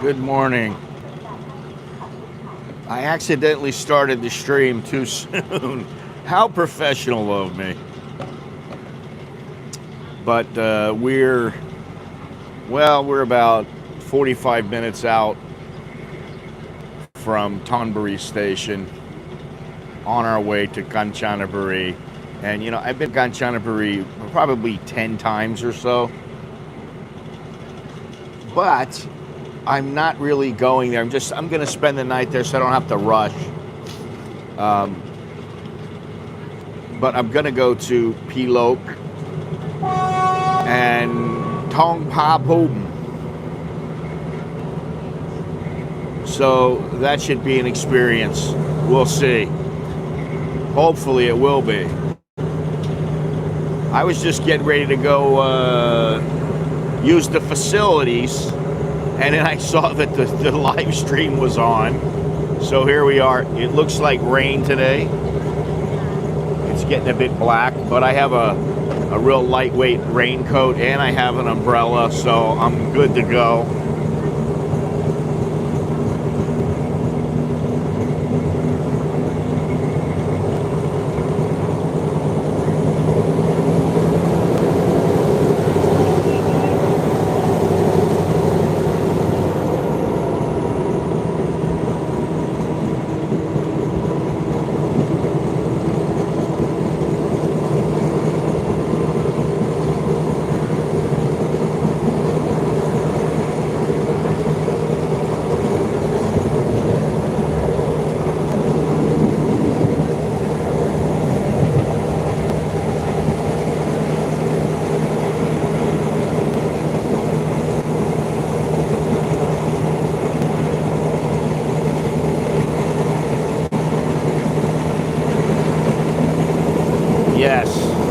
Good morning. I accidentally started the stream too soon. How professional of me. But we're about 45 minutes out from Thonburi Station on our way to Kanchanaburi. And you know, I've been to Kanchanaburi probably 10 times or so. But I'm not really going there. I'm going to spend the night there so I don't have to rush. But I'm going to go to Pilok and Tongpabum. So that should be an experience. We'll see. Hopefully it will be. I was just getting ready to go use the facilities, and then I saw that the live stream was on. So here we are. It looks like rain today. It's getting a bit black, but I have a real lightweight raincoat and I have an umbrella, so I'm good to go.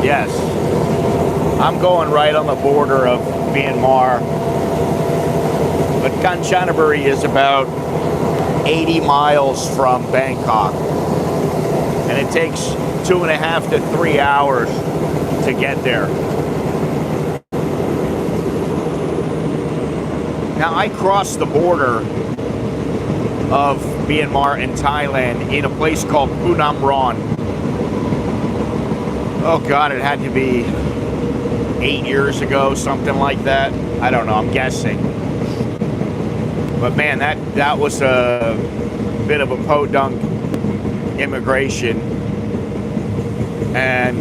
Yes, I'm going right on the border of Myanmar, but Kanchanaburi is about 80 miles from Bangkok, and it takes 2.5 to 3 hours to get there. Now, I crossed the border of Myanmar and Thailand in a place called Phunam Ron. Oh God, it had to be 8 years ago, something like that. I don't know, I'm guessing. But man, that was a bit of a podunk immigration. And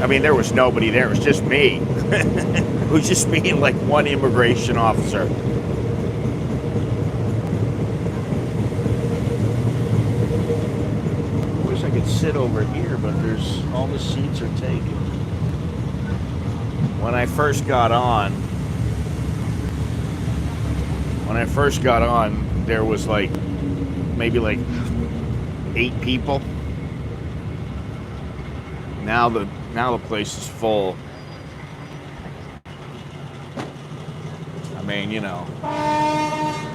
I mean, there was nobody there, it was just me. It was just me and like one immigration officer. I could sit over here, but there's all the seats are taken. When I first got on, there was like maybe like 8 people. Now the place is full. I mean, you know,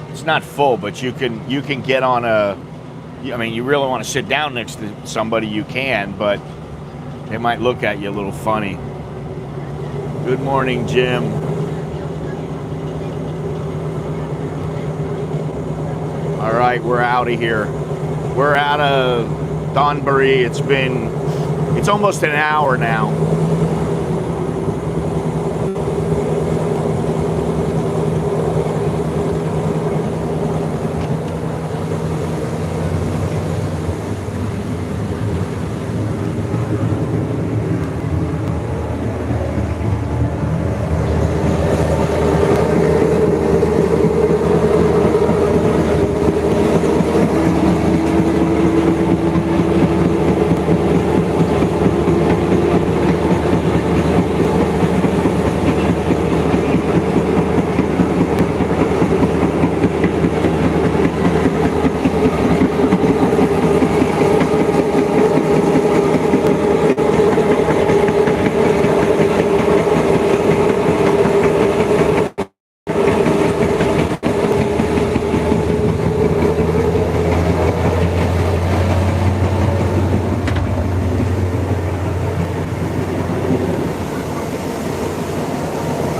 it's not full, but you can get on a. I mean, you really want to sit down next to somebody, you can, but they might look at you a little funny. Good morning, Jim. All right, we're out of here. We're out of Thonburi. It's almost an hour now.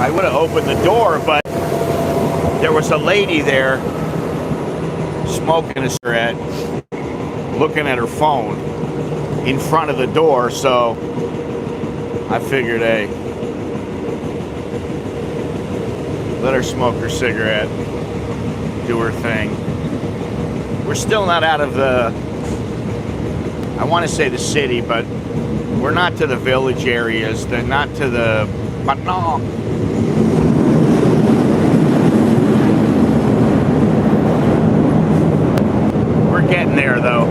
I would have opened the door, but there was a lady there smoking a cigarette, looking at her phone in front of the door, so I figured, hey, let her smoke her cigarette, do her thing. We're still not out of the, I want to say the city, but we're not to the village areas, not to the Bahtman. We're getting there though.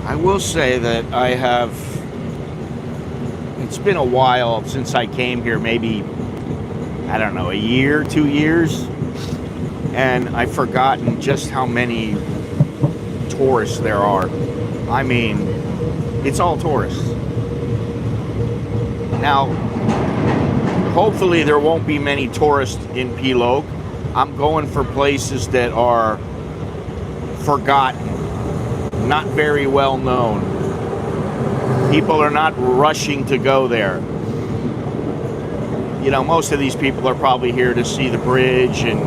I will say that I have, it's been a while since I came here, maybe, I don't know, a year, 2 years, and I've forgotten just how many tourists there are. I mean, it's all tourists. Now, hopefully there won't be many tourists in Pilok. I'm going for places that are forgotten, not very well known. People are not rushing to go there. You know, most of these people are probably here to see the bridge and,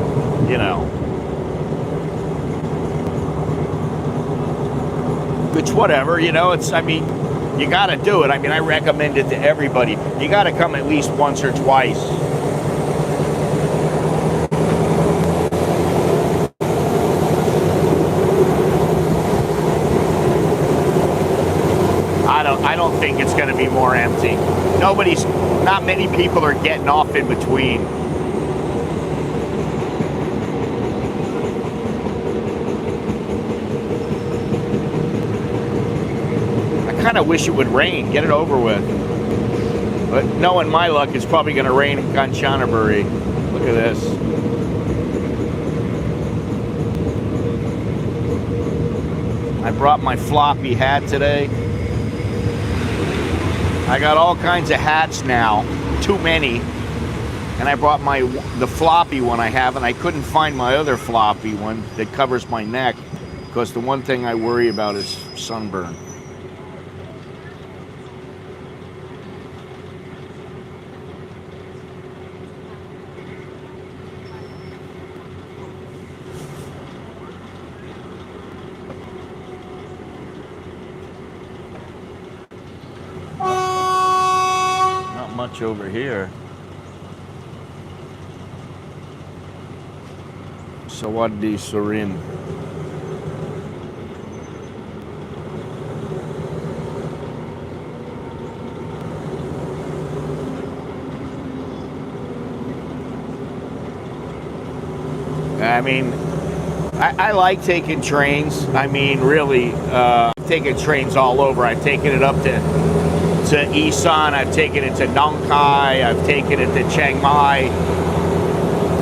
you know, which whatever, you know, it's, I mean, you gotta do it. I mean, I recommend it to everybody. You gotta come at least once or twice. I don't think it's going to be more empty. Not many people are getting off in between. I kind of wish it would rain, get it over with. But knowing my luck, it's probably going to rain in Kanchanaburi. Look at this. I brought my floppy hat today. I got all kinds of hats now, too many, and I brought the floppy one I have, and I couldn't find my other floppy one that covers my neck, because the one thing I worry about is sunburn. Much over here. Sawadee Surin. I mean, I like taking trains. I mean, really, I've taken trains all over. I've taken it up to Isan, I've taken it to Nong Khai, I've taken it to Chiang Mai,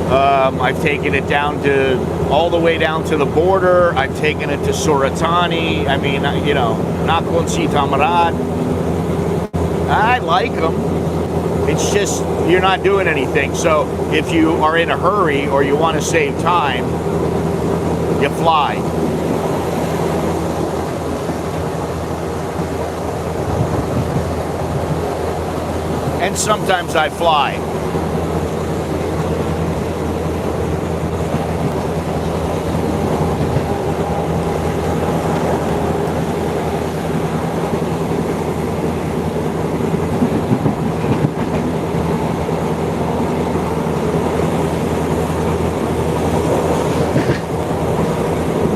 I've taken it down to, all the way down to the border, I've taken it to Suratani, I mean, you know, Nakhon Si Thammarat. I like them. It's just, you're not doing anything. So if you are in a hurry or you want to save time, you fly. And sometimes I fly.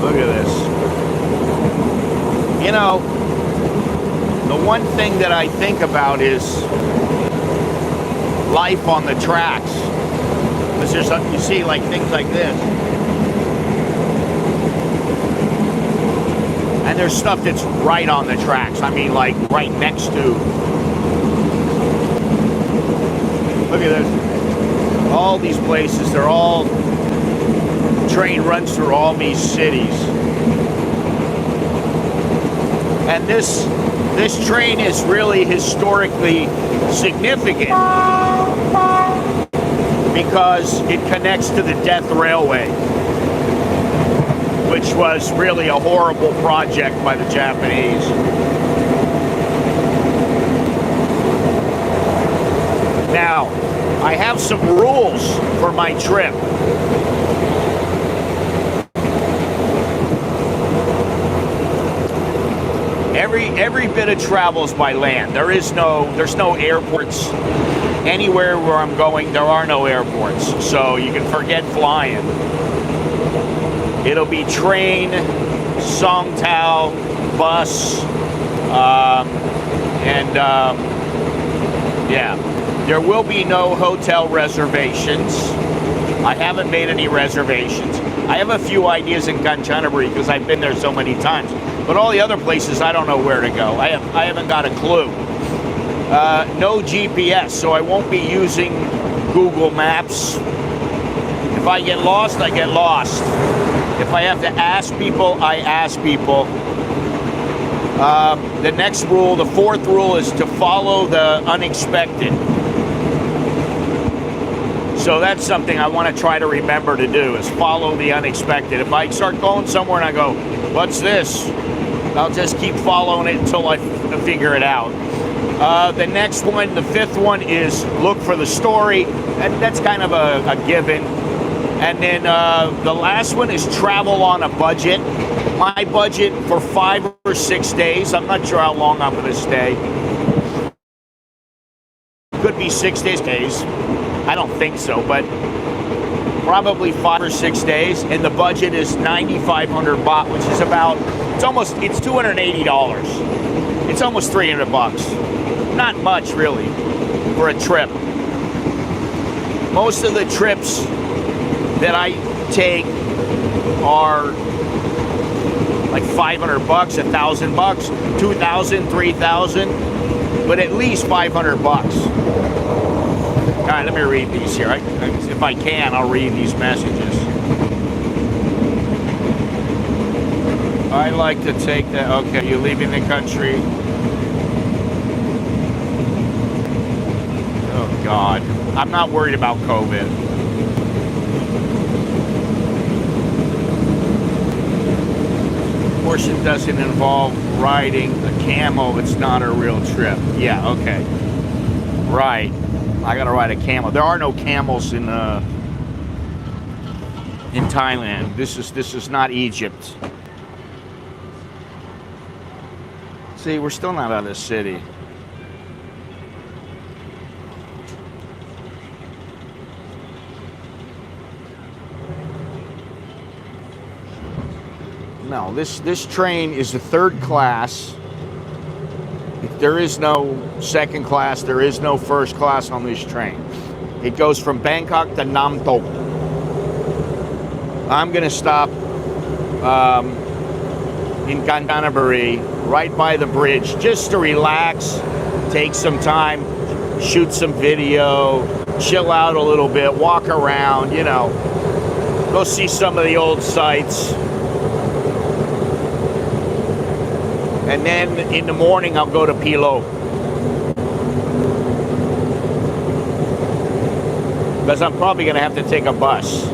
Look at this. You know, the one thing that I think about is life on the tracks. Because there's, you see, like things like this. And there's stuff that's right on the tracks. I mean, like right next to. Look at this. All these places, they're all, train runs through all these cities. And this This train is really historically significant because it connects to the Death Railway, which was really a horrible project by the Japanese. Now, I have some rules for my trip. Every bit of travel is by land. There's no airports anywhere where I'm going. There are no airports, so you can forget flying. It'll be train, Songtao, bus, yeah. There will be no hotel reservations. I haven't made any reservations. I have a few ideas in Kanchanaburi because I've been there so many times. But all the other places, I don't know where to go. I haven't got a clue. No GPS, so I won't be using Google Maps. If I get lost, I get lost. If I have to ask people, I ask people. The next rule, the fourth rule, is to follow the unexpected. So that's something I want to try to remember to do, is follow the unexpected. If I start going somewhere and I go, what's this? I'll just keep following it until I figure it out. The next one, the fifth one, is look for the story. That's kind of a given. And then the last one is travel on a budget. My budget for 5 or 6 days, I'm not sure how long I'm going to stay. Could be 6 days. I don't think so, but probably 5 or 6 days. And the budget is 9,500 baht, which is about, it's $280. It's almost 300 bucks. Not much, really, for a trip. Most of the trips that I take are like 500 bucks, 1,000 bucks, 2,000, 3,000, but at least 500 bucks. All right, let me read these here. If I can, I'll read these messages. I like to take that. Okay, you're leaving the country. Oh, God. I'm not worried about COVID. Portion doesn't involve riding a camel. It's not a real trip. Yeah, okay. Right. I gotta ride a camel. There are no camels in Thailand. This is not Egypt. See, we're still not out of the city. No, this train is the third class. There is no second class. There is no first class on this train. It goes from Bangkok to Nam Tok. I'm going to stop in Kanchanaburi, right by the bridge, just to relax, take some time, shoot some video, chill out a little bit, walk around, you know, go see some of the old sites. And then in the morning, I'll go to Pilo. Because I'm probably going to have to take a bus.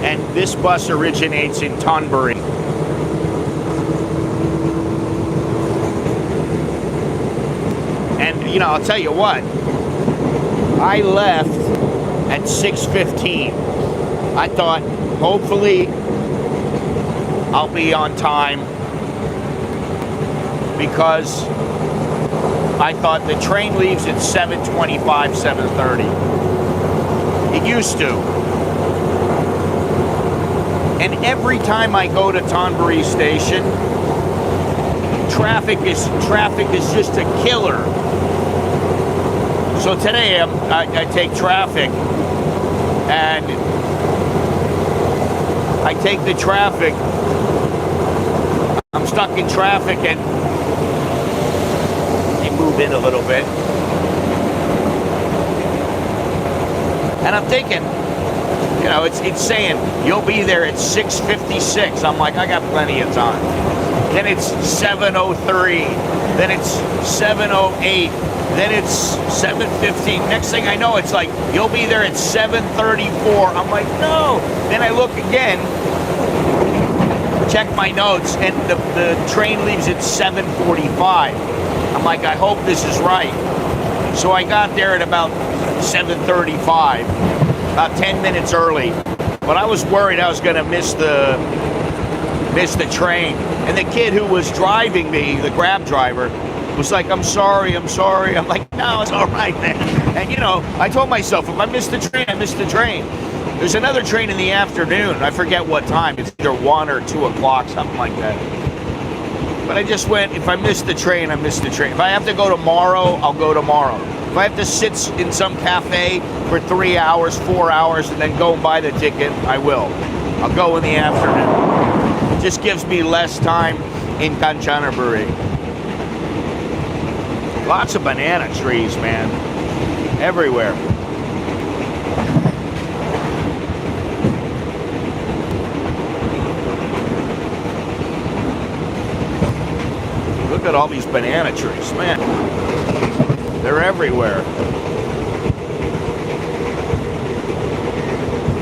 And this bus originates in Thonburi. And, you know, I'll tell you what. I left at 6:15. I thought, hopefully, I'll be on time, because I thought the train leaves at 7:25, 7:30. It used to. And every time I go to Thonburi Station, traffic is just a killer. So today I take traffic, and I take the traffic. I'm stuck in traffic, and I move in a little bit. And I'm thinking, You know, it's saying you'll be there at 6:56. I'm like, I got plenty of time. Then it's 7:03. Then it's 7:08. Then it's 7:15. Next thing I know, it's like, you'll be there at 7:34. I'm like, no. Then I look again, check my notes, and the train leaves at 7:45. I'm like, I hope this is right. So I got there at about 7:35, about 10 minutes early. But I was worried I was going to miss the train. And the kid who was driving me, the Grab driver, was like, I'm sorry. I'm like, no, it's all right, man. And, you know, I told myself, if I miss the train, I miss the train. There's another train in the afternoon. I forget what time. It's either 1 or 2 o'clock, something like that. But I just went, if I miss the train, I miss the train. If I have to go tomorrow, I'll go tomorrow. If I have to sit in some cafe for 3 hours, 4 hours, and then go and buy the ticket, I will. I'll go in the afternoon. It just gives me less time in Kanchanaburi. Lots of banana trees, man. Everywhere. Look at all these banana trees, man. They're everywhere.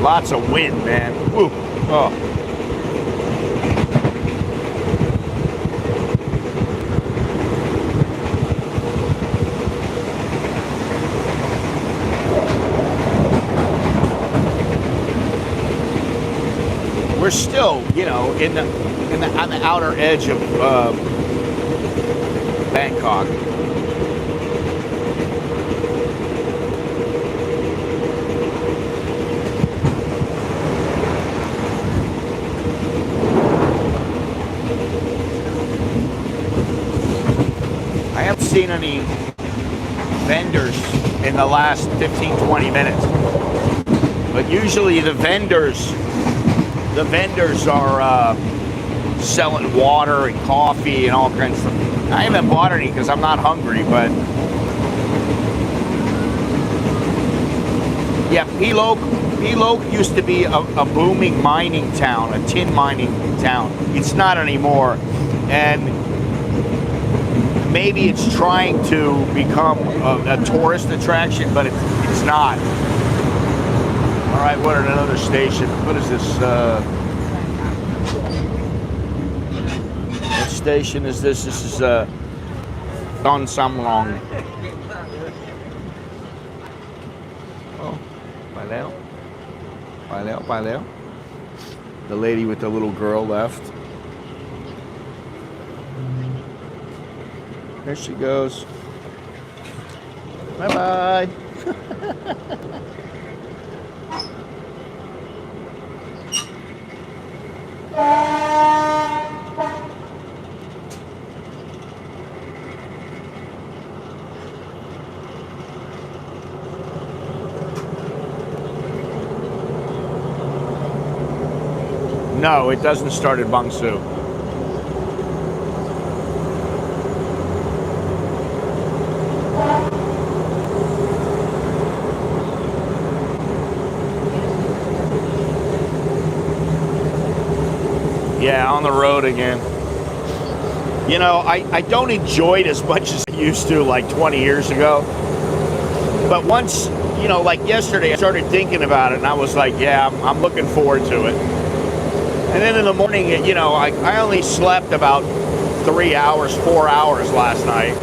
Lots of wind, man. Woo. Oh. We're still, you know, on the outer edge of Bangkok. I haven't seen any vendors in the last 15-20 minutes, but usually the vendors are selling water and coffee and all kinds of stuff. I haven't bought any because I'm not hungry, but yeah, Pilok used to be a booming mining town, a tin mining town. It's not anymore, and maybe it's trying to become a tourist attraction, but it's not. All right, what at another station? What is this? What station is this? This is Don Samlong. Oh, by now. The lady with the little girl left. There she goes. Bye-bye. No, it doesn't start at Bangsu. Yeah, on the road again. You know, I don't enjoy it as much as I used to like 20 years ago. But once, you know, like yesterday, I started thinking about it and I was like, yeah, I'm looking forward to it. And then in the morning, you know, I only slept about 3 hours, 4 hours last night.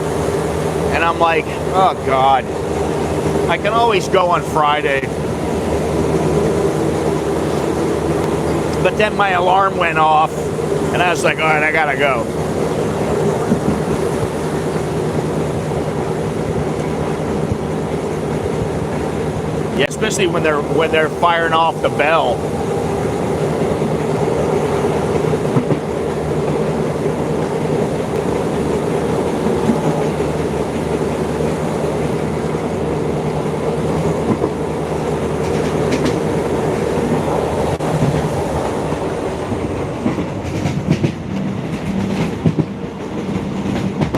And I'm like, oh God, I can always go on Friday. But then my alarm went off and I was like, all right, I gotta go. Yeah, especially when they're firing off the bell.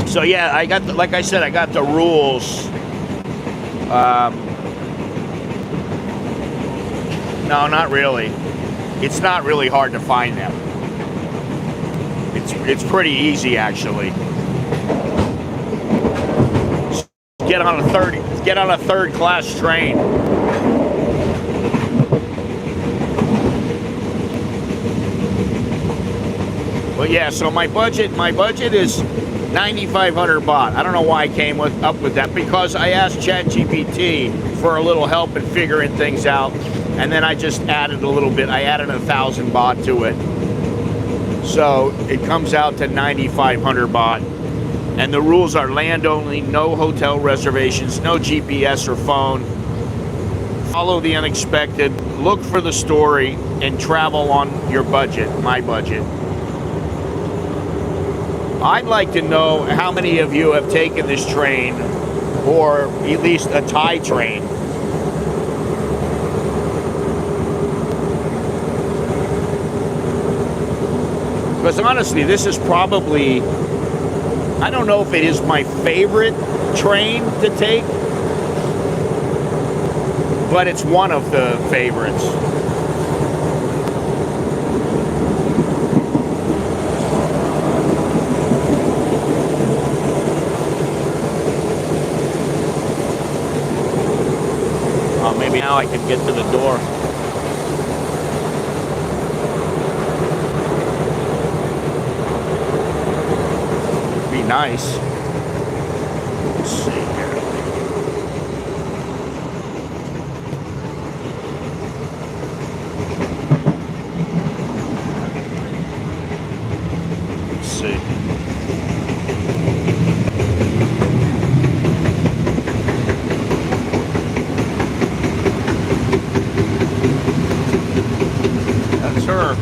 So yeah, I got like I said, I got the rules. No, not really. It's not really hard to find them. It's pretty easy, actually. Get on a third class train. But yeah, so my budget is 9,500 baht. I don't know why I came up with that, because I asked ChatGPT for a little help in figuring things out, and then I just added a little bit. I added 1,000 baht to it, so it comes out to 9,500 baht. And the rules are land only, no hotel reservations, no GPS or phone. Follow the unexpected, look for the story, and travel on your budget, my budget. I'd like to know how many of you have taken this train, or at least a Thai train. Because honestly, this is probably, I don't know if it is my favorite train to take, but it's one of the favorites. Maybe now I can get to the door. Be nice. Let's see here. Let's see. That's her.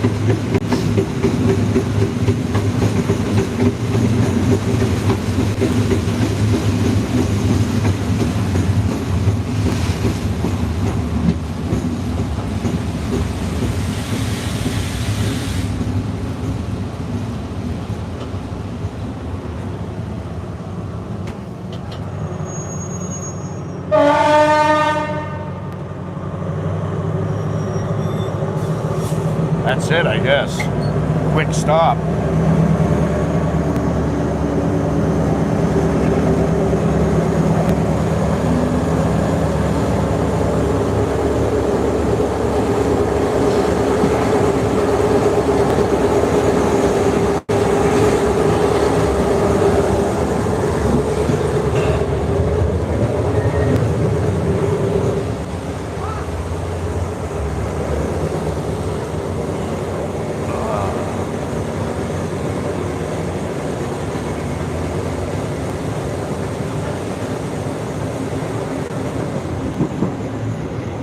That's it, I guess. Quick stop.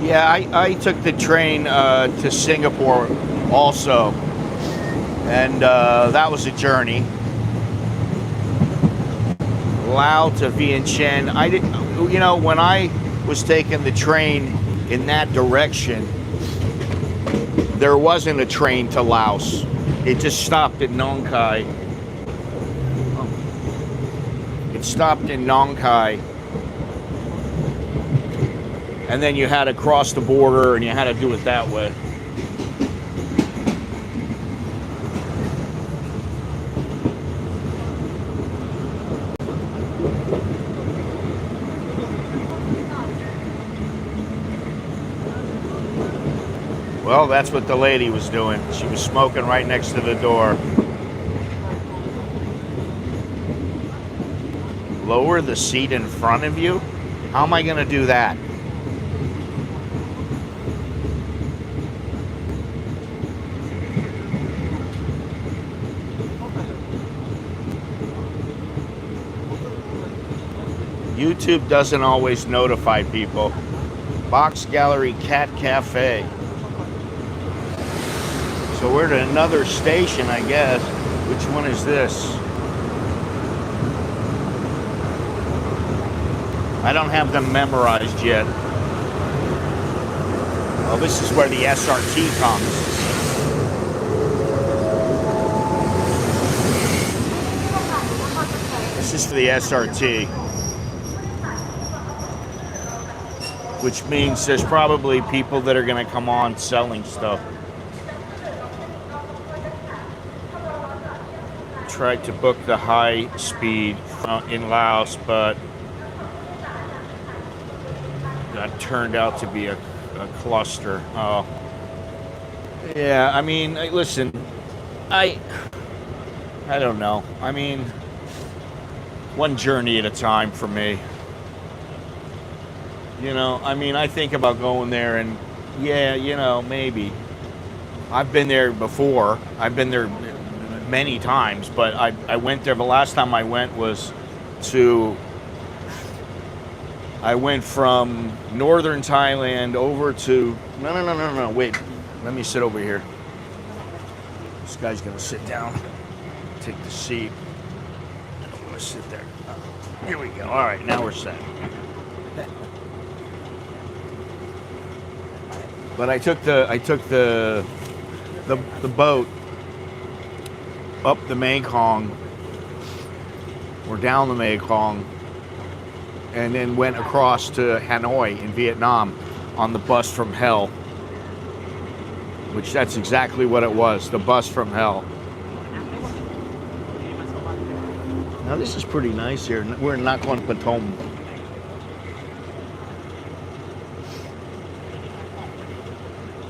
Yeah, I took the train to Singapore also, and that was a journey. Laos to Vientiane. I didn't, you know, when I was taking the train in that direction, there wasn't a train to Laos. It just stopped at Nong Khai. It stopped in Nong Khai. And then you had to cross the border, and you had to do it that way. Well, that's what the lady was doing. She was smoking right next to the door. Lower the seat in front of you? How am I going to do that? YouTube doesn't always notify people. Box Gallery Cat Cafe. So we're at another station, I guess. Which one is this? I don't have them memorized yet. Well, this is where the SRT comes. This is for the SRT. which means there's probably people that are going to come on selling stuff. Tried to book the high speed in Laos, but that turned out to be a cluster. Oh, yeah. I mean, listen, I don't know. I mean, one journey at a time for me. You know, I mean, I think about going there, and yeah, you know, maybe. I've been there before. I've been there many times, but I went there. The last time I went was I went from northern Thailand over to, no, wait. Let me sit over here. This guy's gonna sit down, take the seat. I'm gonna sit there. Here we go. All right, now we're set. But I took the boat up the Mekong, or down the Mekong, and then went across to Hanoi in Vietnam on the bus from hell, which that's exactly what it was, the bus from hell. Now this is pretty nice here. We're in Nakhon Pathom.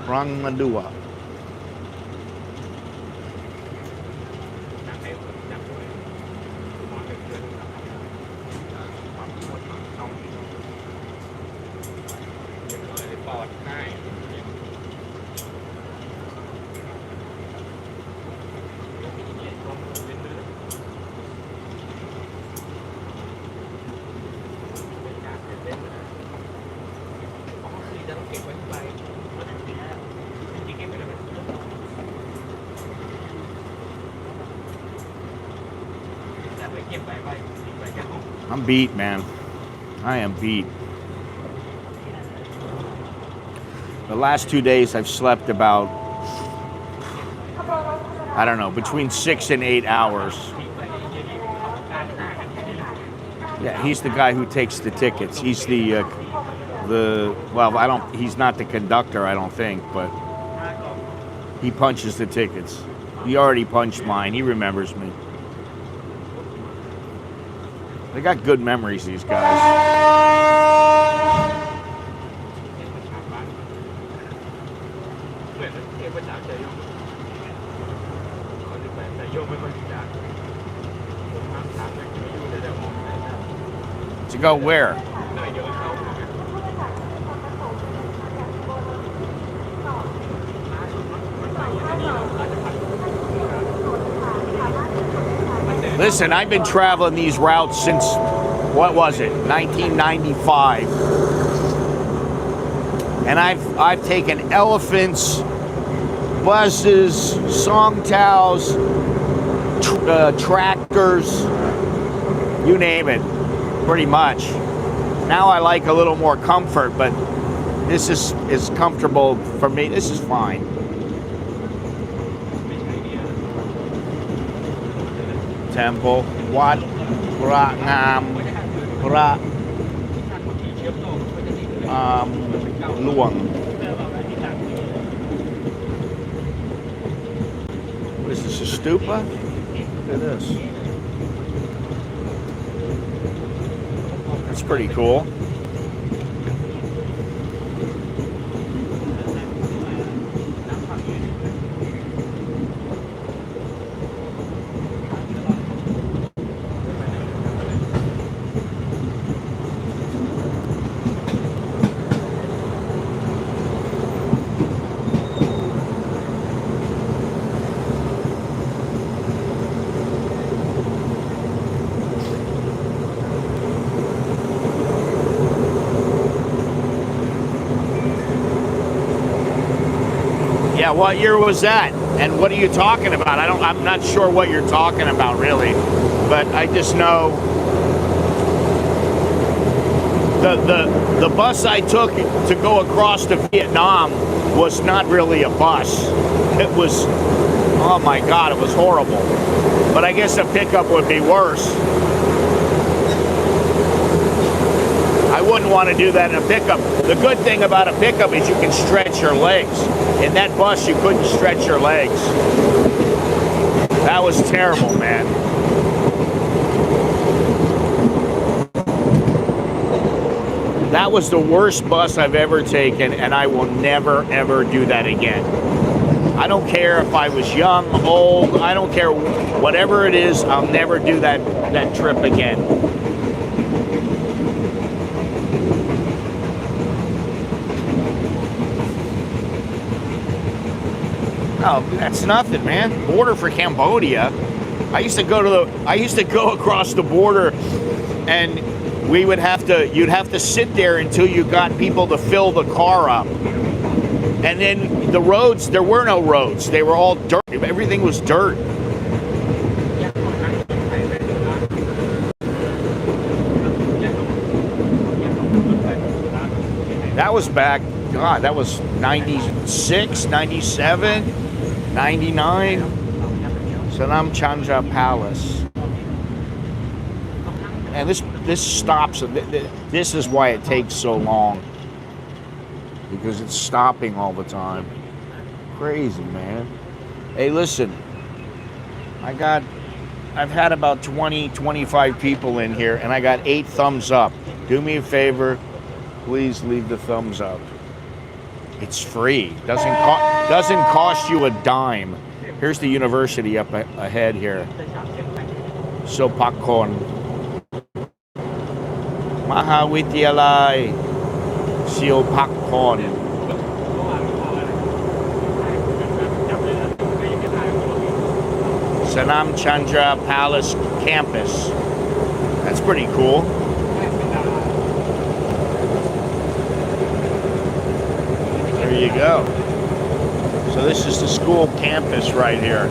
Rang Madua. I'm beat, man. I am beat. The last 2 days I've slept about, I don't know, between 6 and 8 hours. Yeah, he's the guy who takes the tickets. He's well, he's not the conductor, I don't think, but he punches the tickets. He already punched mine. He remembers me. They got good memories, these guys. To go where? Listen, I've been traveling these routes since, what was it, 1995. And I've taken elephants, buses, songtaos, tractors, you name it, pretty much. Now I like a little more comfort, but this is comfortable for me. This is fine. Temple, Wat, Pra Ngam, Pra Luang. What is this, a stupa? Look at this. That's pretty cool. Yeah, what year was that? And what are you talking about? I'm not sure what you're talking about really, but I just know the bus I took to go across to Vietnam was not really a bus. It was, oh my God, it was horrible. But I guess a pickup would be worse. I wouldn't want to do that in a pickup. The good thing about a pickup is you can stretch your legs. In that bus, you couldn't stretch your legs. That was terrible, man. That was the worst bus I've ever taken, and I will never, ever do that again. I don't care if I was young, old, I don't care. Whatever it is, I'll never do that trip again. Oh, that's nothing, man. Border for Cambodia. I used to go across the border, and you'd have to sit there until you got people to fill the car up. And then the roads, there were no roads. They were all dirt. Everything was dirt. That was back, God, that was 96, 97, 99. Sanam Chandra Palace. And this stops. This is why it takes so long. Because it's stopping all the time. Crazy, man. Hey, listen. I've had about 20, 25 people in here, and I got 8 thumbs up. Do me a favor. Please leave the thumbs up. It's free. Doesn't cost you a dime. Here's the university up ahead here. Sopakon. Mahavidyalai Sopakon. Sanam Chandra Palace Campus. That's pretty cool. There you go. So this is the school campus right here.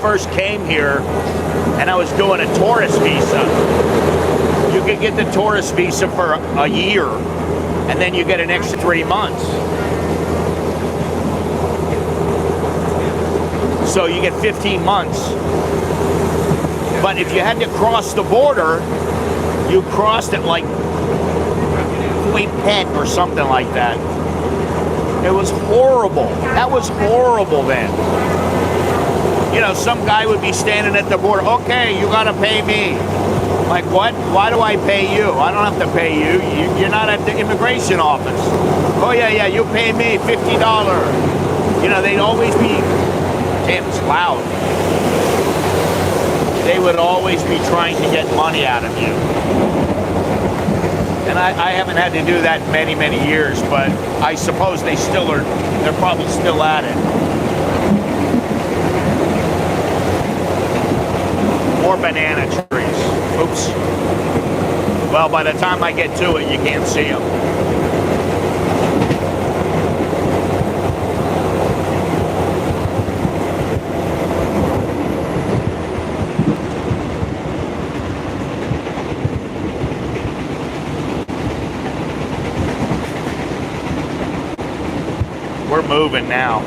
First came here and I was doing a tourist visa. You could get the tourist visa for a year and then you get an extra 3 months. So you get 15 months. But if you had to cross the border, you crossed it like Point Pet or something like that. It was horrible. That was horrible then. You know, some guy would be standing at the border. Okay, you gotta pay me. Like, what? Why do I pay you? I don't have to pay you. You're not at the immigration office. Oh, yeah, you pay me $50. You know, they'd always be, damn, it's loud. They would always be trying to get money out of you. And I haven't had to do that in many, many years, but I suppose they're probably still at it. More banana trees. Oops. Well, by the time I get to it, you can't see them. We're moving now.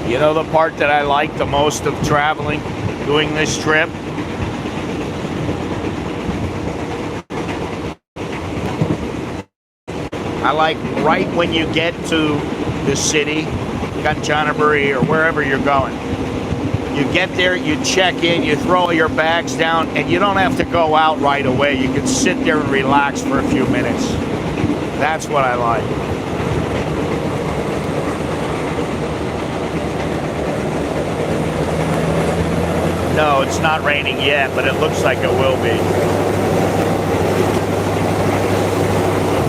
You know the part that I like the most of traveling, doing this trip? I like right when you get to the city, Kanchanaburi or wherever you're going. You get there, you check in, you throw your bags down, and you don't have to go out right away. You can sit there and relax for a few minutes. That's what I like. No, it's not raining yet, but it looks like it will be.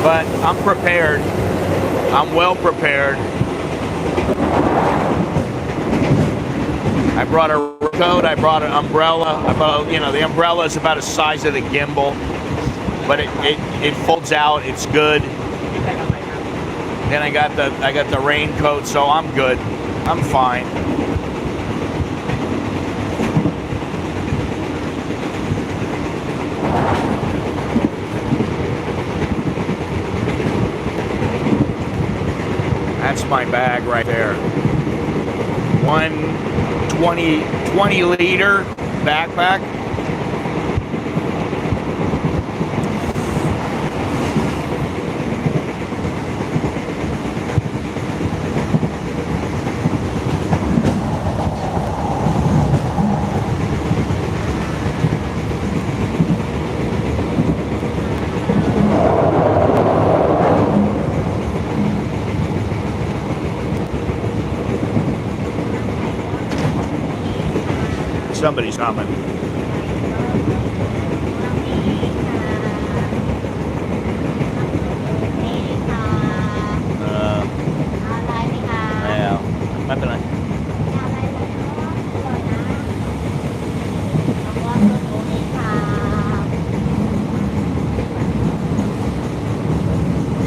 But I'm prepared. I'm well prepared. I brought a coat, I brought an umbrella. The umbrella is about the size of the gimbal. but it folds out. It's good. Then I got the raincoat, so I'm good. I'm fine. That's my bag right there. 20 liter backpack. Somebody's coming. Yeah, not tonight.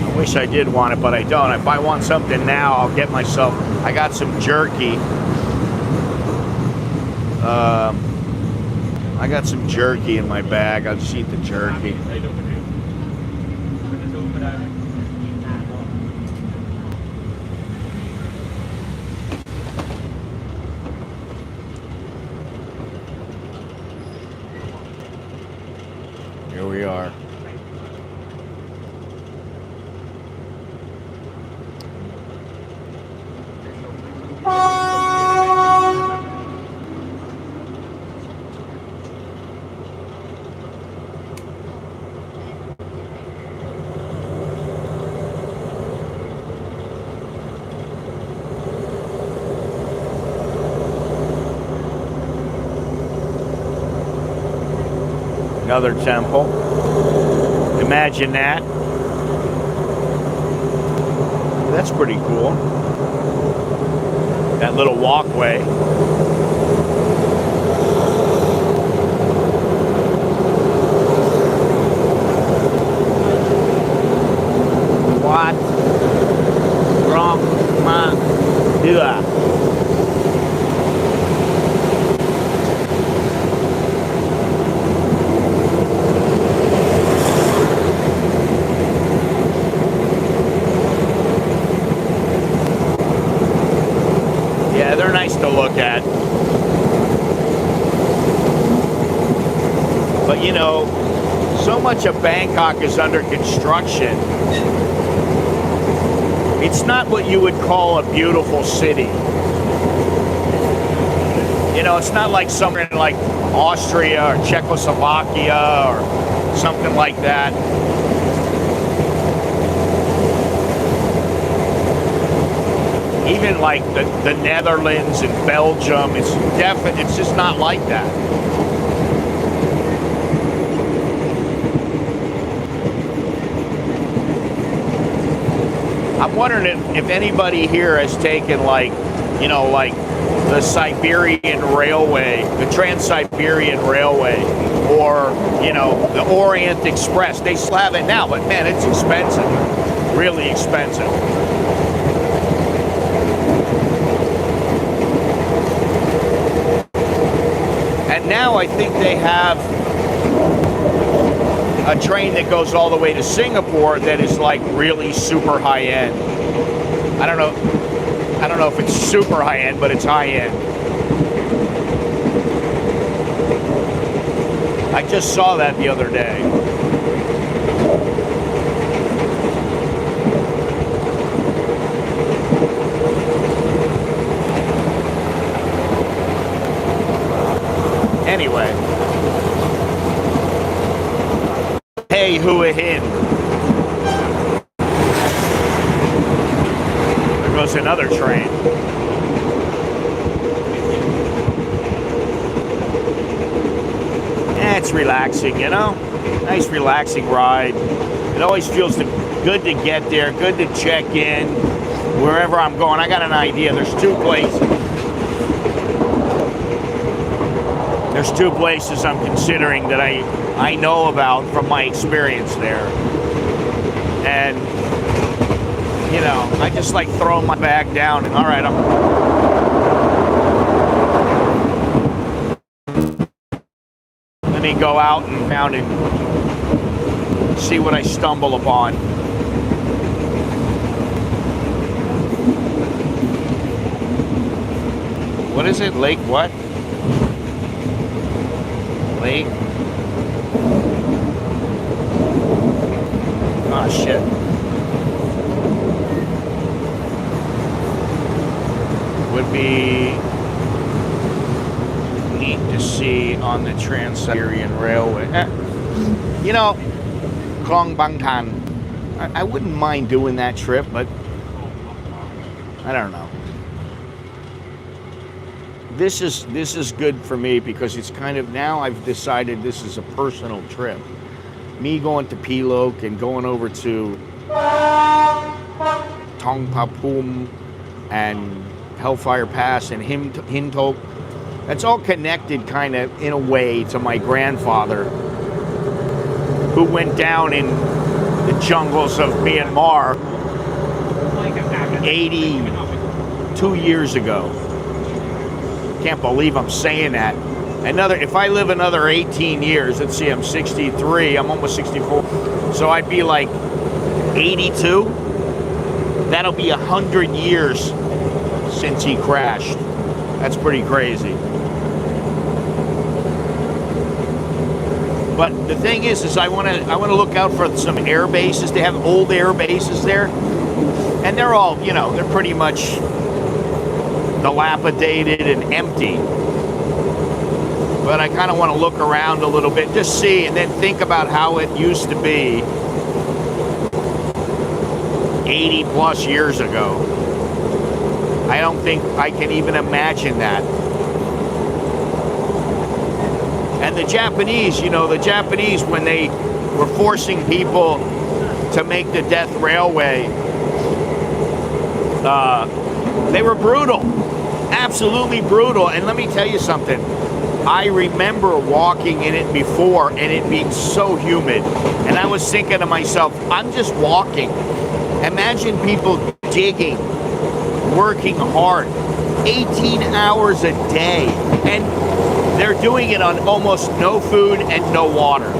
I wish I did want it, but I don't. If I want something now, I'll get myself. I got some jerky. I got some jerky in my bag. I'll just eat the jerky. Here we are. Another temple. Imagine that. That's pretty cool. That little walkway. What? Brahma. They're nice to look at. But you know, so much of Bangkok is under construction. It's not what you would call a beautiful city. You know, it's not like somewhere like Austria or Czechoslovakia or something like that. Even like the Netherlands and Belgium, it's just not like that. I'm wondering if anybody here has taken like, you know, like the Siberian Railway, the Trans-Siberian Railway, or, you know, the Orient Express. They still have it now, but man, it's expensive, really expensive. And now I think they have a train that goes all the way to Singapore that is like really super high end. I don't know if it's super high end, but it's high end. I just saw that the other day. Anyway. Hey, hua hin. There goes another train. It's relaxing, you know? Nice relaxing ride. It always feels good to get there, good to check in wherever I'm going. I got an idea. There's two places. There's two places I'm considering that I know about from my experience there. And, you know, I just like throwing my bag down and all right, let me go out and down and see what I stumble upon. What is it? Lake what? Lake? Oh shit. Would be neat to see on the Trans-Siberian Railway. You know, Klong Bangtan. I wouldn't mind doing that trip, but I don't know. This is good for me because it's kind of, now I've decided this is a personal trip. Me going to Pilok and going over to Tongpapum and Hellfire Pass and Hintok. That's all connected kind of in a way to my grandfather who went down in the jungles of Myanmar 82 years ago. Can't believe I'm saying that. If I live another 18 years, let's see, I'm 63, I'm almost 64, so I'd be like 82. That'll be 100 years since he crashed. That's pretty crazy. But the thing is I want to look out for some air bases. They have old air bases there, and they're all, you know, they're pretty much dilapidated and empty. But I kind of want to look around a little bit, just see, and then think about how it used to be 80 plus years ago. I don't think I can even imagine that. And the Japanese, you know, when they were forcing people to make the death railway, they were brutal. Absolutely brutal. And let me tell you something. I remember walking in it before and it being so humid. And I was thinking to myself, I'm just walking. Imagine people digging, working hard, 18 hours a day. And they're doing it on almost no food and no water.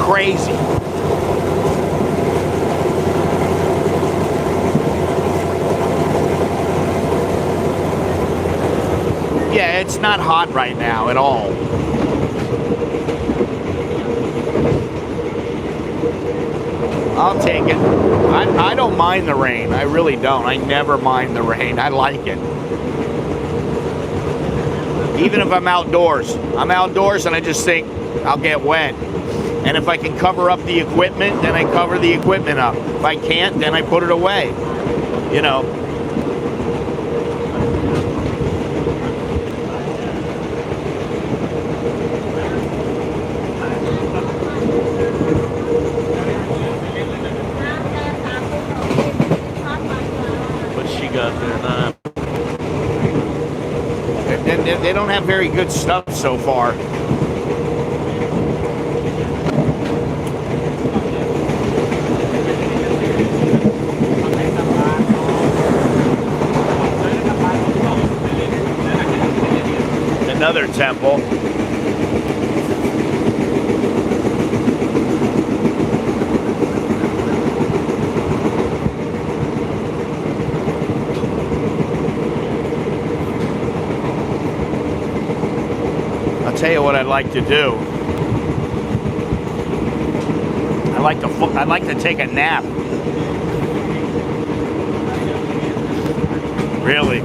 Crazy. Yeah, it's not hot right now at all. I'll take it. I don't mind the rain. I really don't. I never mind the rain. I like it. Even if I'm outdoors. I'm outdoors and I just think I'll get wet. And if I can cover up the equipment, then I cover the equipment up. If I can't, then I put it away. You know. They don't have very good stuff so far. Another temple. Tell you what I'd like to do. I'd like to take a nap. Really.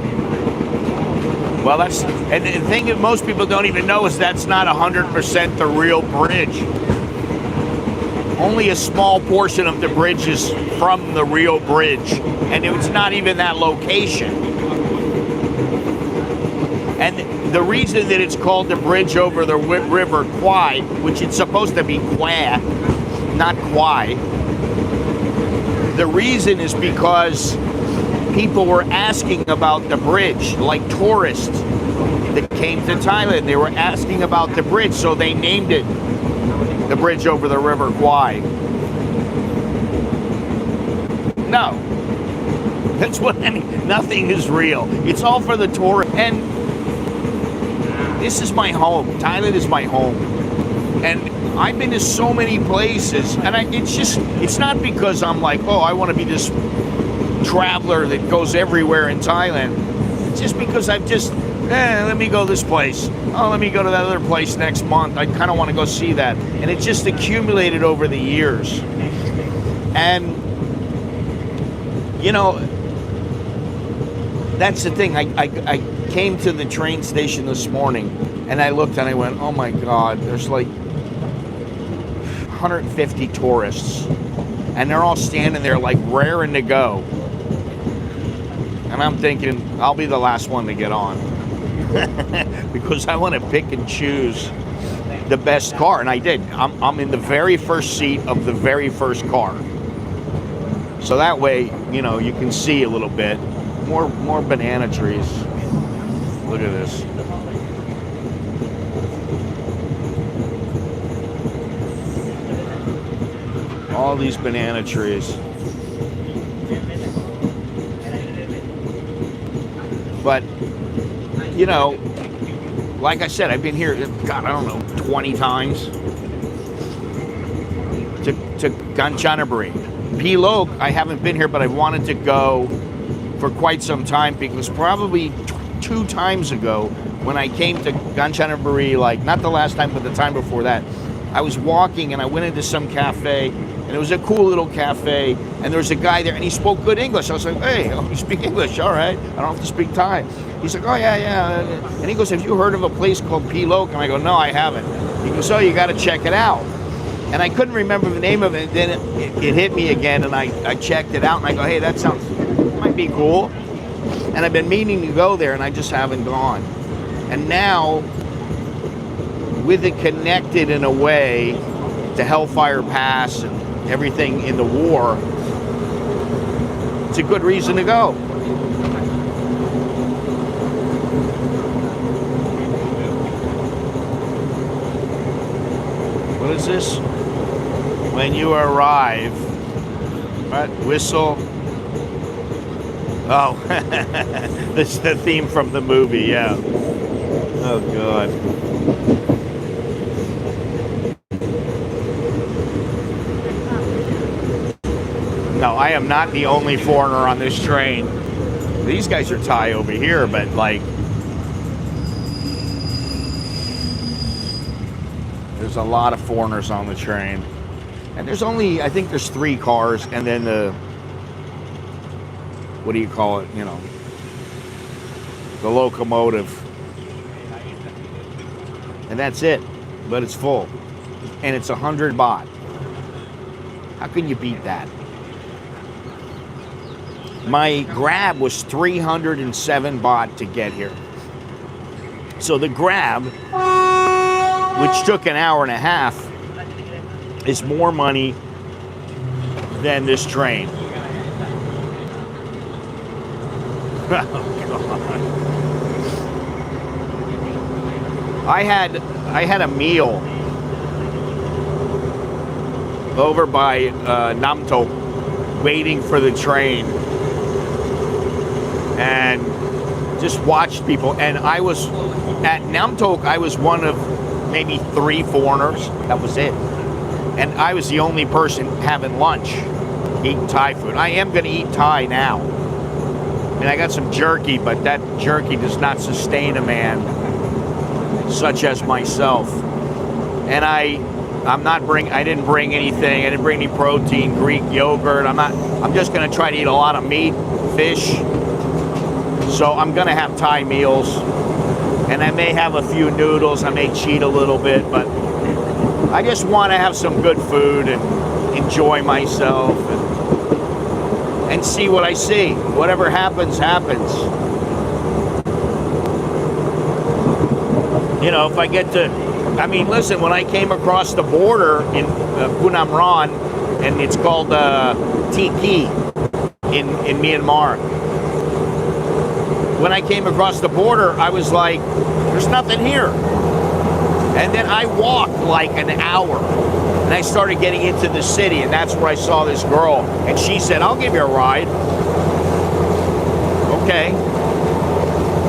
Well, and the thing that most people don't even know is that's not 100% the real bridge. Only a small portion of the bridge is from the real bridge, and it's not even that location. And the reason that it's called the bridge over the river Kwai, which it's supposed to be Kwa, not Kwai, the reason is because people were asking about the bridge, like tourists. that came to Thailand. They were asking about the bridge, so they named it the bridge over the River Kwai. No. That's what I mean. Nothing is real. It's all for the tourists. And this is my home. Thailand is my home. And I've been to so many places. And it's not because I'm like, oh, I want to be this traveler that goes everywhere in Thailand. It's just because I've just, let me go this place. Oh, let me go to that other place next month. I kind of want to go see that. And it just accumulated over the years. And, you know, that's the thing. I came to the train station this morning and I looked and I went, oh my God, there's like 150 tourists and they're all standing there like raring to go. And I'm thinking, I'll be the last one to get on because I want to pick and choose the best car. And I did. I'm in the very first seat of the very first car. So that way, you know, you can see a little bit. More banana trees. Look at this. All these banana trees. But, you know, like I said, I've been here, God, I don't know, 20 times to Kanchanaburi. Pilok, I haven't been here, but I've wanted to go for quite some time because probably 2 times ago when I came to Kanchanaburi, like not the last time, but the time before that, I was walking and I went into some cafe and it was a cool little cafe and there was a guy there and he spoke good English. I was like, hey, you speak English, all right. I don't have to speak Thai. He's like, oh yeah. And he goes, have you heard of a place called Pilok? And I go, no, I haven't. He goes, oh, you got to check it out. And I couldn't remember the name of it. Then it hit me again and I checked it out and I go, hey, that might be cool. And I've been meaning to go there and I just haven't gone. And now, with it connected in a way to Hellfire Pass and everything in the war, it's a good reason to go. What is this? When you arrive, what? Whistle. Oh, this is the theme from the movie, yeah. Oh, God. No, I am not the only foreigner on this train. These guys are Thai over here, but like, there's a lot of foreigners on the train. And there's only, I think there's 3 cars and then the, what do you call it, you know, the locomotive. And that's it, but it's full. And it's 100 baht. How can you beat that? My Grab was 307 baht to get here. So the Grab, which took an hour and a half, is more money than this train. Oh, God. I had a meal over by Namtok, waiting for the train, and just watched people. And I was at Namtok. I was one of maybe 3 foreigners. That was it. And I was the only person having lunch, eating Thai food. I am going to eat Thai now. And I got some jerky, but that jerky does not sustain a man such as myself. And I didn't bring anything. I didn't bring any protein, Greek yogurt. I'm just going to try to eat a lot of meat, fish. So I'm going to have Thai meals. And I may have a few noodles. I may cheat a little bit, but I just want to have some good food and enjoy myself and see what I see. Whatever happens, happens. You know, if I get to, I mean, listen, when I came across the border in Phunam Ron, and it's called Tiki in Myanmar, when I came across the border, I was like, there's nothing here. And then I walked like an hour, and I started getting into the city, and that's where I saw this girl, and she said, I'll give you a ride. Okay.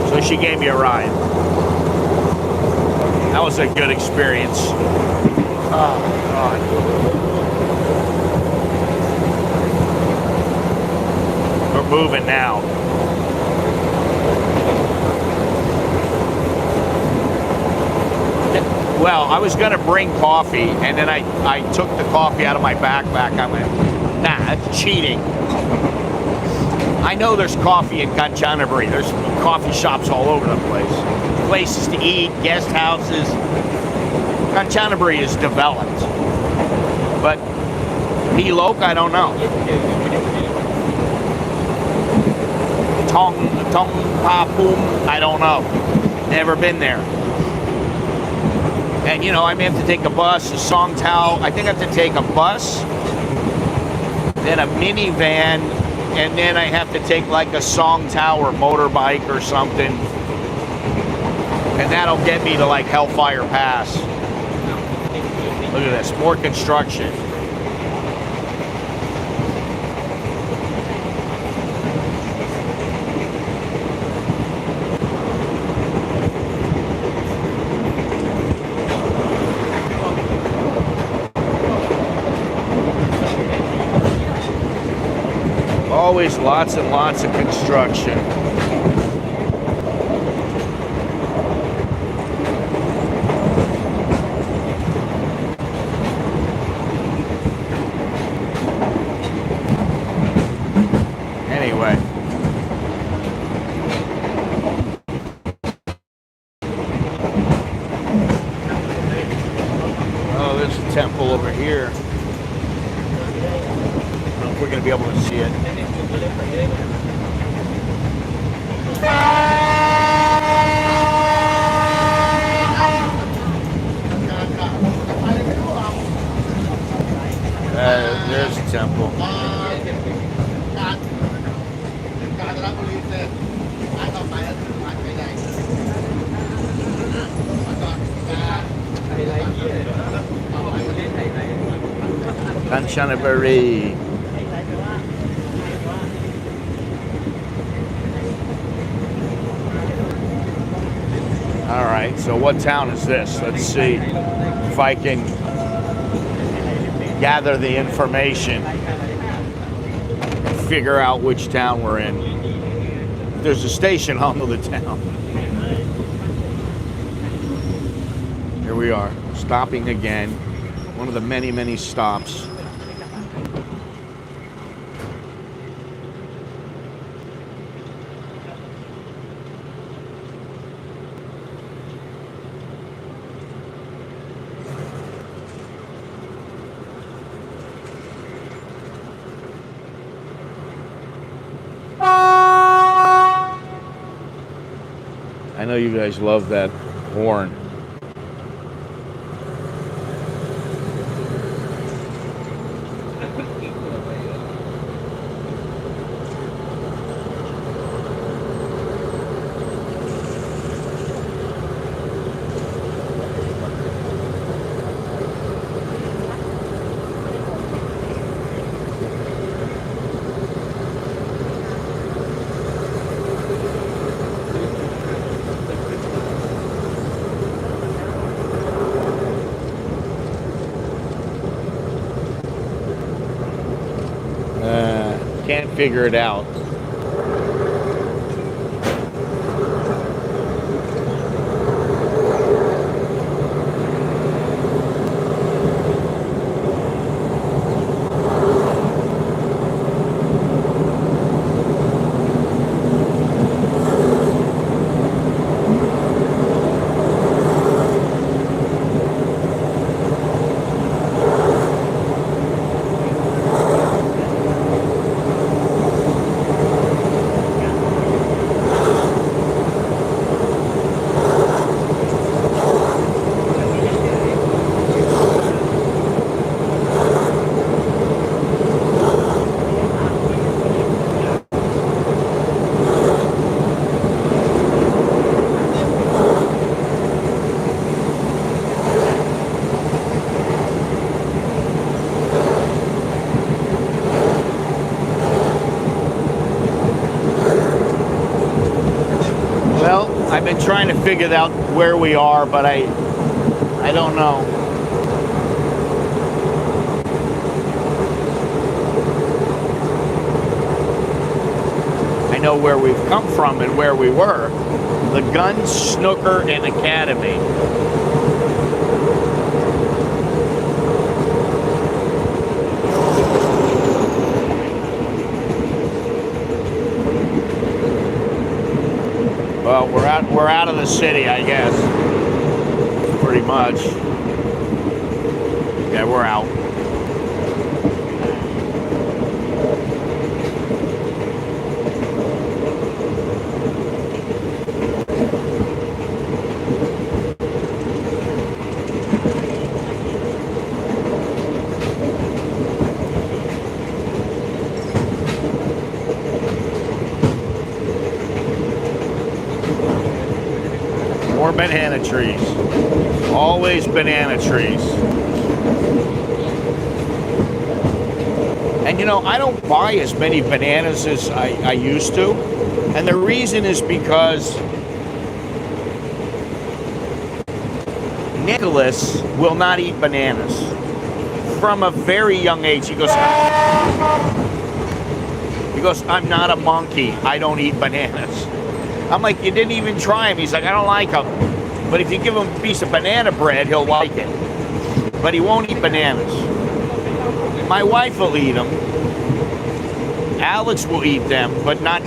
So she gave me a ride. That was a good experience. Oh, God. We're moving now. Well, I was going to bring coffee, and then I took the coffee out of my backpack. I went, nah, that's cheating. I know there's coffee in Kanchanaburi. There's coffee shops all over the place. Places to eat, guest houses. Kanchanaburi is developed. But Pilok, I don't know. Tong Papum, I don't know. Never been there. And you know, I may have to take a bus, a Songtao. I think I have to take a bus, then a minivan, and then I have to take like a Songtao or motorbike or something. And that'll get me to like Hellfire Pass. Look at this, more construction. Always lots and lots of construction. Anyway. Oh, there's a temple over here. I don't know if we're going to be able to see it. There's a temple. Kanchanaburi. All right, so what town is this? Let's see if I can gather the information, figure out which town we're in. If there's a station, I'll know the town. Here we are, stopping again. One of the many, many stops. I know you guys love that horn. Can't figure it out. been trying to figure out where we are, but I don't know. I know where we've come from and where we were. The Gun, Snooker, and Academy. Well, we're out of the city, I guess. Pretty much. Yeah, we're out. More banana trees. Always banana trees. And you know, I don't buy as many bananas as I used to. And the reason is because Nicholas will not eat bananas. From a very young age, he goes, I'm not a monkey. I don't eat bananas. I'm like, you didn't even try him. He's like, I don't like them. But if you give him a piece of banana bread, he'll like it. But he won't eat bananas. My wife will eat them. Alex will eat them, but not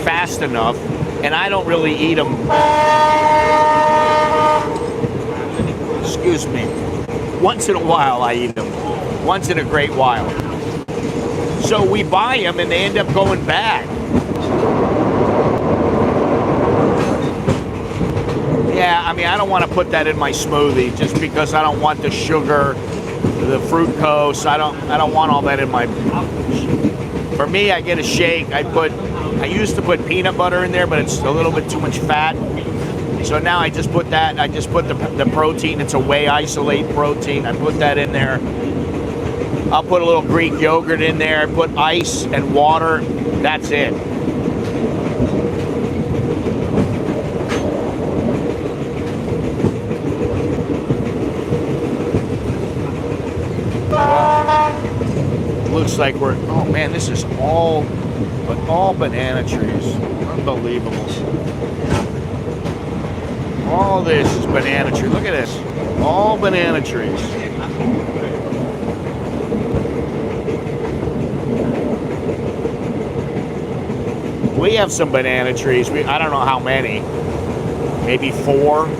fast enough. And I don't really eat them. Excuse me. Once in a while I eat them. Once in a great while. So we buy them and they end up going bad. Yeah, I mean, I don't want to put that in my smoothie just because I don't want the sugar, the fructose. I don't want all that in my. For me, I get a shake. I used to put peanut butter in there, but it's a little bit too much fat. So now I just put that. I just put the protein. It's a whey isolate protein. I put that in there. I'll put a little Greek yogurt in there. Put ice and water. That's it. Looks like we're, oh man, this is all banana trees. Unbelievable. All this is banana tree. Look at this. All banana trees. We have some banana trees. I don't know how many. Maybe 4, 5,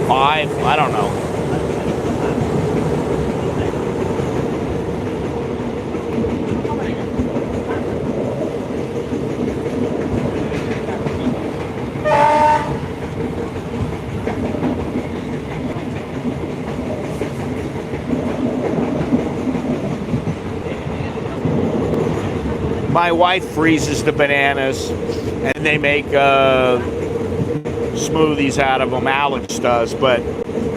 I don't know. My wife freezes the bananas and they make smoothies out of them. Alex does, but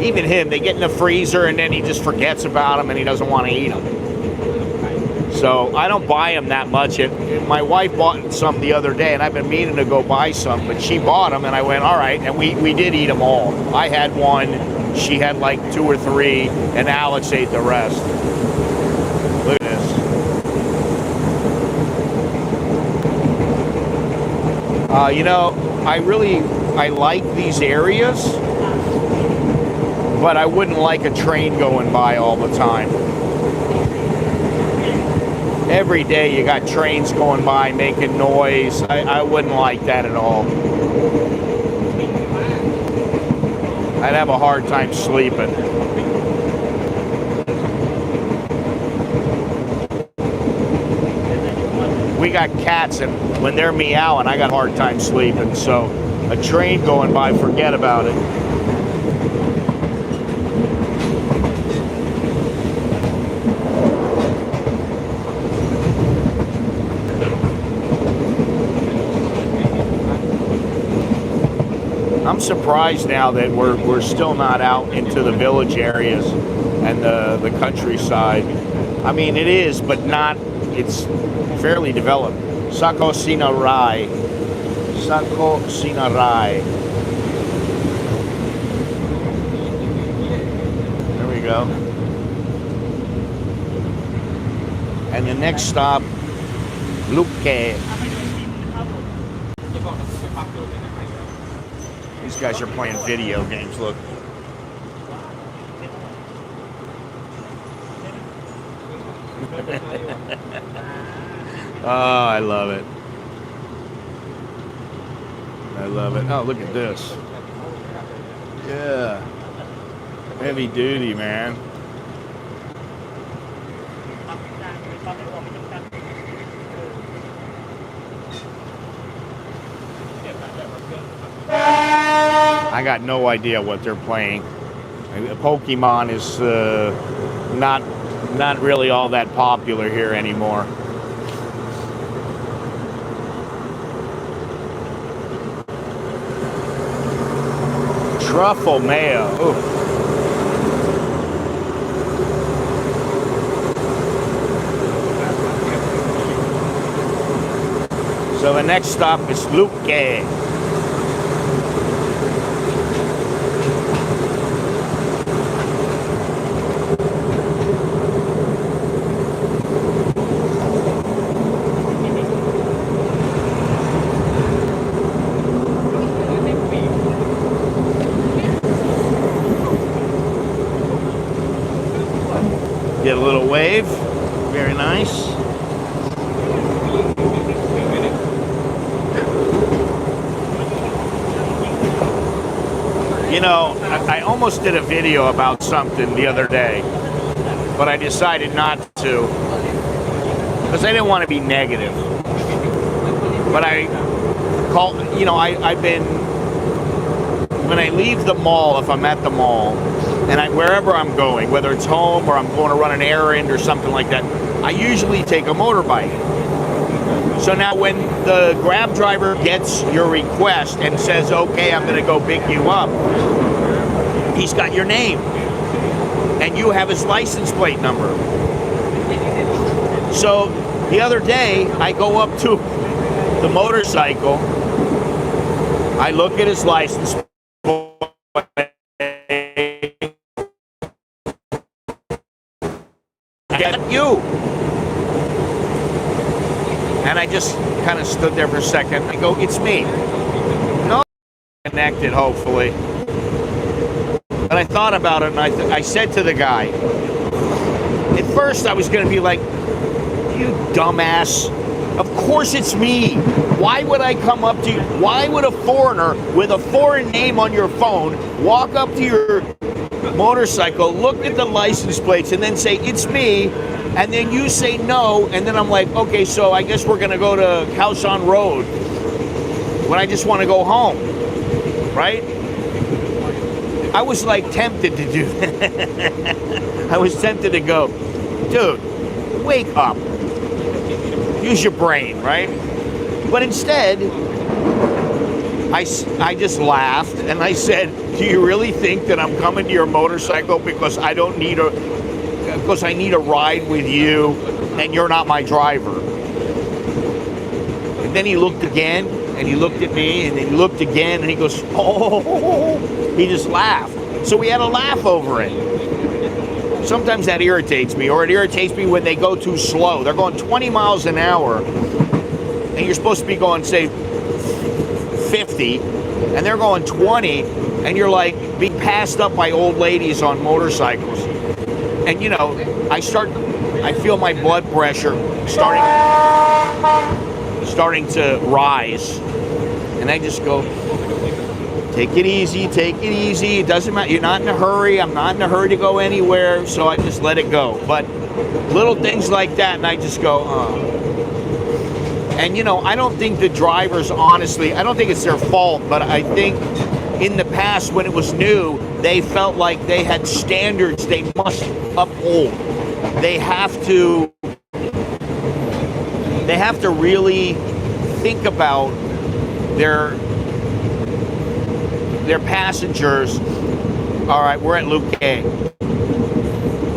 even him, they get in the freezer and then he just forgets about them and he doesn't want to eat them. So I don't buy them that much. My wife bought some the other day and I've been meaning to go buy some, but she bought them and I went, all right, and we did eat them all. I had one, she had like 2 or 3, and Alex ate the rest. Look at this. You know, I like these areas, but I wouldn't like a train going by all the time. Every day you got trains going by making noise. I wouldn't like that at all. I'd have a hard time sleeping. We got cats, and when they're meowing, I got a hard time sleeping. So a train going by, forget about it. I'm surprised now that we're still not out into the village areas and the countryside. I mean, it is, but not. It's fairly developed. Sako Sinarai. go. And the next stop, Luke. These guys are playing video games, look. Oh, I love it. I love it. Oh, look at this. Yeah. Heavy duty, man. I got no idea what they're playing. Pokemon is not really all that popular here anymore. Truffle mayo. Ooh. So the next stop is Luke. Get a little wave. Very nice. You know, I almost did a video about something the other day, but I decided not to because I didn't want to be negative. But I've been, when I leave the mall, if I'm at the mall, and wherever I'm going, whether it's home or I'm going to run an errand or something like that, I usually take a motorbike. So now when the Grab driver gets your request and says, okay, I'm going to go pick you up, he's got your name and you have his license plate number. So the other day, I go up to the motorcycle, I look at his license plate, get you. And I just kind of stood there for a second. I go, it's me. No, connected, hopefully. But I thought about it, and I said to the guy, at first I was going to be like, you dumbass. Of course it's me. Why would I come up to you? Why would a foreigner with a foreign name on your phone walk up to your motorcycle, look at the license plates, and then say, it's me, and then you say no, and then I'm like, okay, so I guess we're going to go to Kaohsiung Road when I just want to go home, right? I was like tempted to do that. I was tempted to go, dude, wake up. Use your brain, right? But instead, I just laughed and I said, do you really think that I'm coming to your motorcycle because I need a ride with you and you're not my driver? And then he looked again and he looked at me and then he looked again and he goes, oh, he just laughed. So we had a laugh over it. Sometimes that irritates me, or it irritates me when they go too slow. They're going 20 miles an hour and you're supposed to be going, say, 50, and they're going 20, and you're like being passed up by old ladies on motorcycles. And you know, I feel my blood pressure starting to rise, and I just go, take it easy, take it easy. It doesn't matter. You're not in a hurry. I'm not in a hurry to go anywhere, so I just let it go. But little things like that, and I just go, oh. And you know, I don't think the drivers, honestly, I don't think it's their fault, but I think in the past when it was new, they felt like they had standards they must uphold. They have to really think about their passengers. All right, we're at Luke A.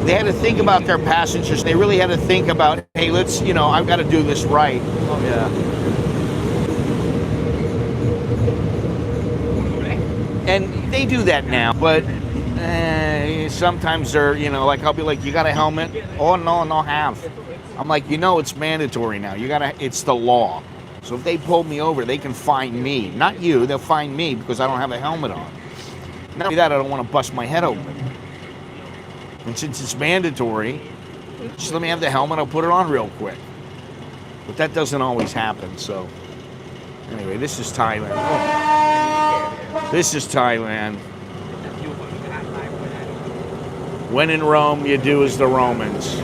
They had to think about their passengers. They really had to think about, hey, let's, you know, I've got to do this right. Yeah. And they do that now, but sometimes they're, you know, like I'll be like, you got a helmet? Oh, no, no have. I'm like, you know, it's mandatory now. It's the law. So if they pull me over, they can fine me. Not you, they'll fine me because I don't have a helmet on. Not only that, I don't want to bust my head open. And since it's mandatory, just let me have the helmet, I'll put it on real quick. But that doesn't always happen, so. Anyway, this is Thailand. Oh. This is Thailand. When in Rome, you do as the Romans.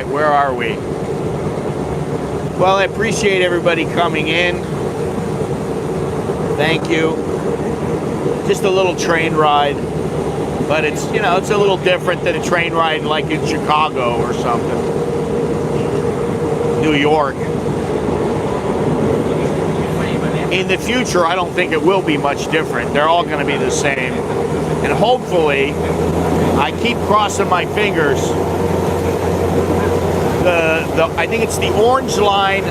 Where are we? Well, I appreciate everybody coming in. Thank you. Just a little train ride, but it's, you know, it's a little different than a train ride like in Chicago or something. New York. In the future, I don't think it will be much different. They're all going to be the same. And hopefully, I keep crossing my fingers. I think it's the orange line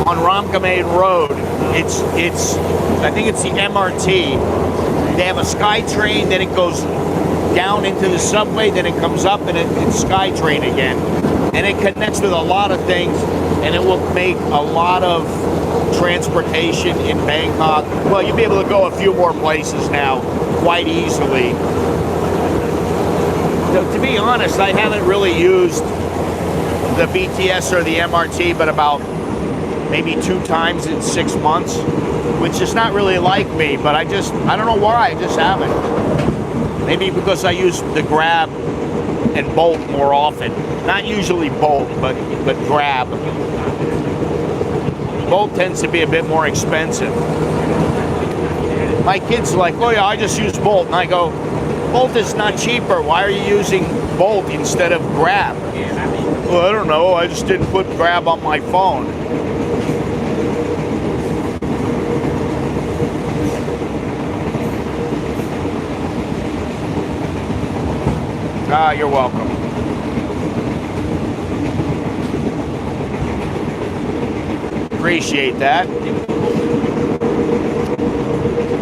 on Ramkamaid Road. I think it's the MRT. They have a sky train, then it goes down into the subway, then it comes up and it's SkyTrain again. And it connects with a lot of things, and it will make a lot of transportation in Bangkok. Well, you'll be able to go a few more places now quite easily. To be honest, I haven't really used the BTS or the MRT but about maybe 2 times in 6 months, which is not really like me, but I don't know why, I just haven't. Maybe because I use the Grab and Bolt more often. Not usually Bolt, but Grab. Bolt tends to be a bit more expensive. My kids are like, oh yeah, I just use Bolt. And I go, Bolt is not cheaper. Why are you using Bolt instead of Grab? Well, I don't know. I just didn't put Grab on my phone. You're welcome. Appreciate that.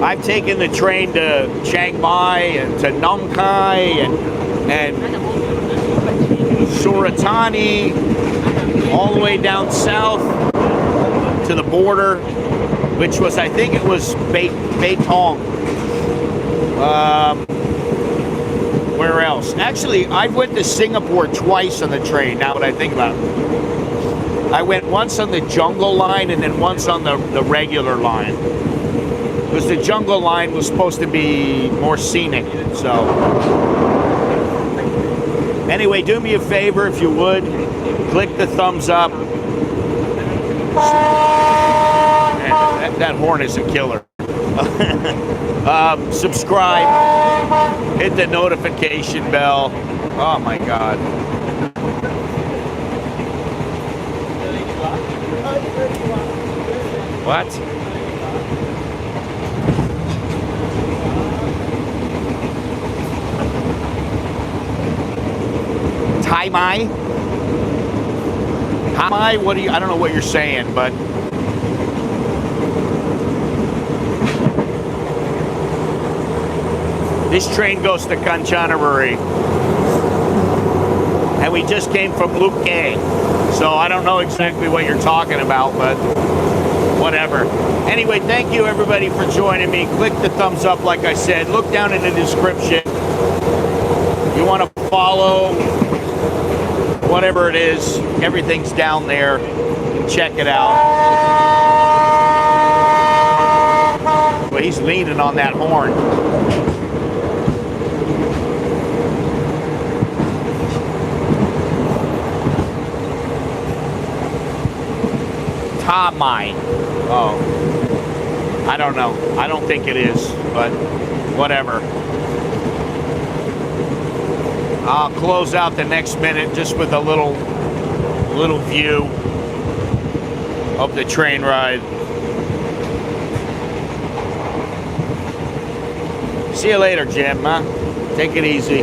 I've taken the train to Chiang Mai and to Nong Khai and Suratani, all the way down south to the border, which was, I think it was Baitong. Where else? Actually, I went to Singapore twice on the train, now that I think about it. I went once on the jungle line and then once on the regular line. Because the jungle line was supposed to be more scenic, so. Anyway, do me a favor if you would. Click the thumbs up. That horn is a killer. Subscribe. Hit the notification bell. Oh my God. What? Thai Mai? Mai? What do you? I don't know what you're saying, but. This train goes to Kanchanaburi. And we just came from Luke K. So I don't know exactly what you're talking about, but whatever. Anyway, thank you everybody for joining me. Click the thumbs up, like I said. Look down in the description. You want to follow whatever it is, everything's down there. Check it out. He's leaning on that horn. Tamai. Oh. I don't know. I don't think it is, but whatever. I'll close out the next minute just with a little view of the train ride. See you later, Jim, huh? Take it easy.